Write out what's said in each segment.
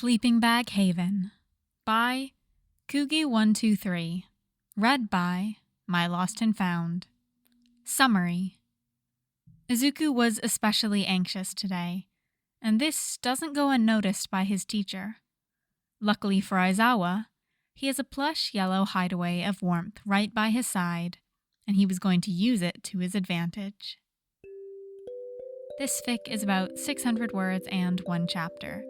Sleeping Bag Haven by Kugi123. Read by My Lost and Found. Summary. Izuku was especially anxious today, and this doesn't go unnoticed by his teacher. Luckily for Aizawa, he has a plush yellow hideaway of warmth right by his side, and he was going to use it to his advantage. This fic is about 600 words and 1 chapter.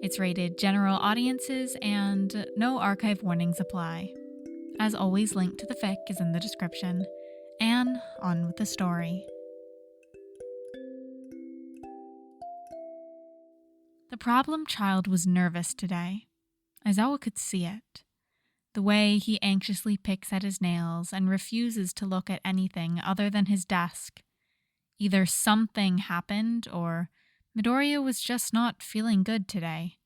It's rated general audiences and no archive warnings apply. As always, link to the fic is in the description. And on with the story. The problem child was nervous today. Aizawa could see it. The way he anxiously picks at his nails and refuses to look at anything other than his desk. Either something happened or Midoriya was just not feeling good today.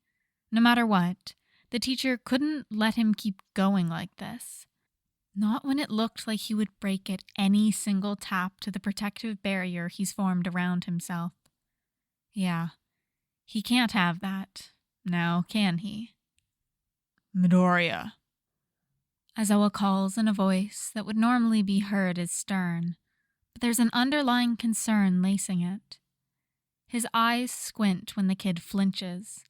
No matter what, the teacher couldn't let him keep going like this. Not when it looked like he would break at any single tap to the protective barrier he's formed around himself. Yeah, he can't have that. Now, can he? Midoriya. Aizawa calls in a voice that would normally be heard as stern, but there's an underlying concern lacing it. His eyes squint when the kid flinches,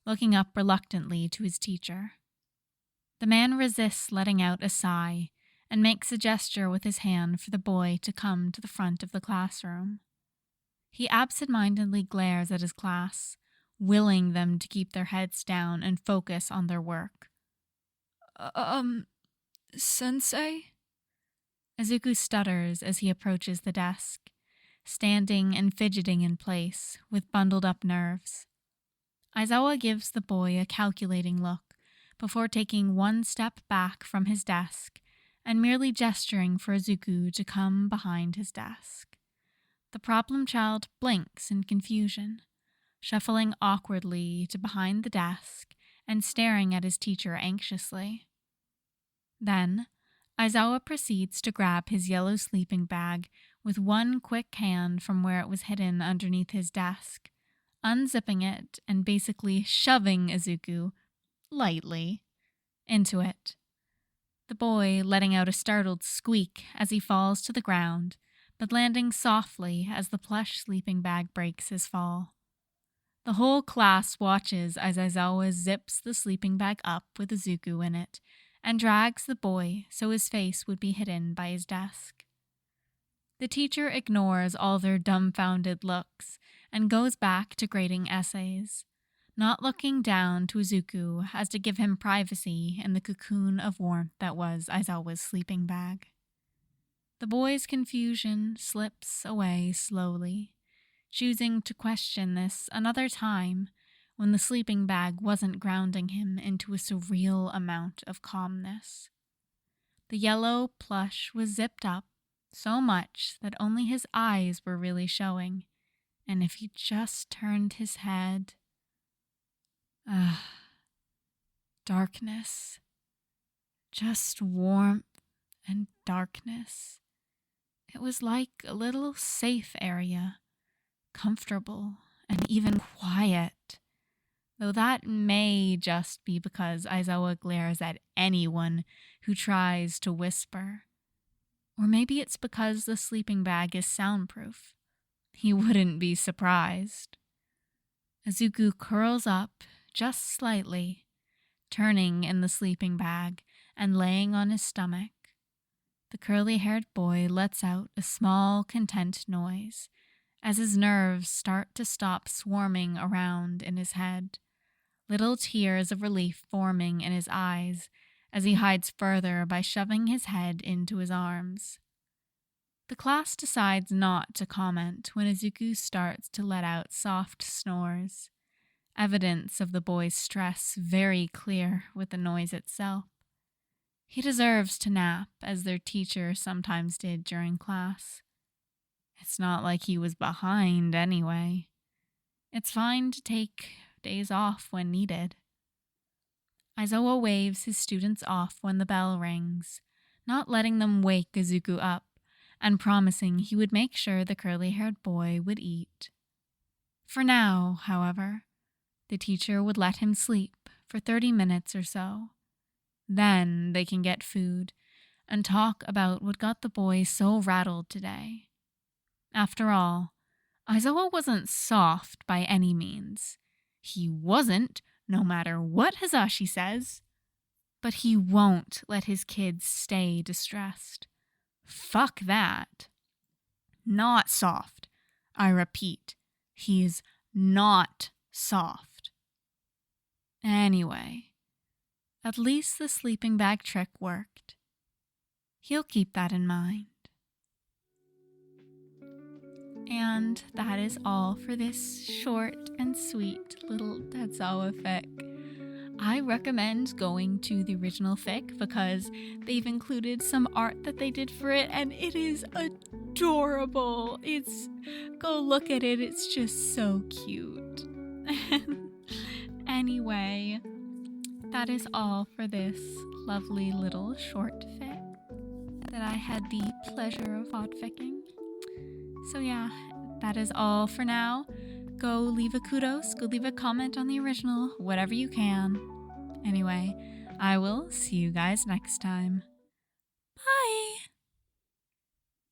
looking up reluctantly to his teacher. The man resists letting out a sigh and makes a gesture with his hand for the boy to come to the front of the classroom. He absent-mindedly glares at his class, willing them to keep their heads down and focus on their work. Sensei? Izuku stutters as he approaches the desk, standing and fidgeting in place with bundled up nerves. Aizawa gives the boy a calculating look before taking one step back from his desk and merely gesturing for Izuku to come behind his desk. The problem child blinks in confusion, shuffling awkwardly to behind the desk and staring at his teacher anxiously. Then, Aizawa proceeds to grab his yellow sleeping bag with one quick hand from where it was hidden underneath his desk, unzipping it and basically shoving Izuku, lightly, into it. The boy letting out a startled squeak as he falls to the ground, but landing softly as the plush sleeping bag breaks his fall. The whole class watches as Aizawa zips the sleeping bag up with Izuku in it, and drags the boy so his face would be hidden by his desk. The teacher ignores all their dumbfounded looks and goes back to grading essays, not looking down to Izuku as to give him privacy in the cocoon of warmth that was Aizawa's sleeping bag. The boy's confusion slips away slowly, choosing to question this another time when the sleeping bag wasn't grounding him into a surreal amount of calmness. The yellow plush was zipped up so much that only his eyes were really showing, and if he just turned his head... darkness. Just warmth and darkness. It was like a little safe area, comfortable and even quiet. Though that may just be because Aizawa glares at anyone who tries to whisper. Or maybe it's because the sleeping bag is soundproof. He wouldn't be surprised. Izuku curls up just slightly, turning in the sleeping bag and laying on his stomach. The curly-haired boy lets out a small, content noise as his nerves start to stop swarming around in his head. Little tears of relief forming in his eyes as he hides further by shoving his head into his arms. The class decides not to comment when Izuku starts to let out soft snores, evidence of the boy's stress very clear with the noise itself. He deserves to nap, as their teacher sometimes did during class. It's not like he was behind anyway. It's fine to take days off when needed. Aizawa waves his students off when the bell rings, not letting them wake Izuku up, and promising he would make sure the curly-haired boy would eat. For now, however, The teacher would let him sleep for 30 minutes or so. Then they can get food and talk about what got the boys so rattled today. After all, Aizawa wasn't soft by any means. He wasn't, no matter what Hazashi says. But he won't let his kids stay distressed. Fuck that. Not soft. I repeat, he's not soft. Anyway, at least the sleeping bag trick worked. He'll keep that in mind. And that is all for this short and sweet little Dadzawa fic. I recommend going to the original fic because they've included some art that they did for it and it is adorable. Go look at it, it's just so cute. Anyway, that is all for this lovely little short fic that I had the pleasure of podficking. So yeah, that is all for now. Go leave a kudos, go leave a comment on the original, whatever you can. Anyway, I will see you guys next time.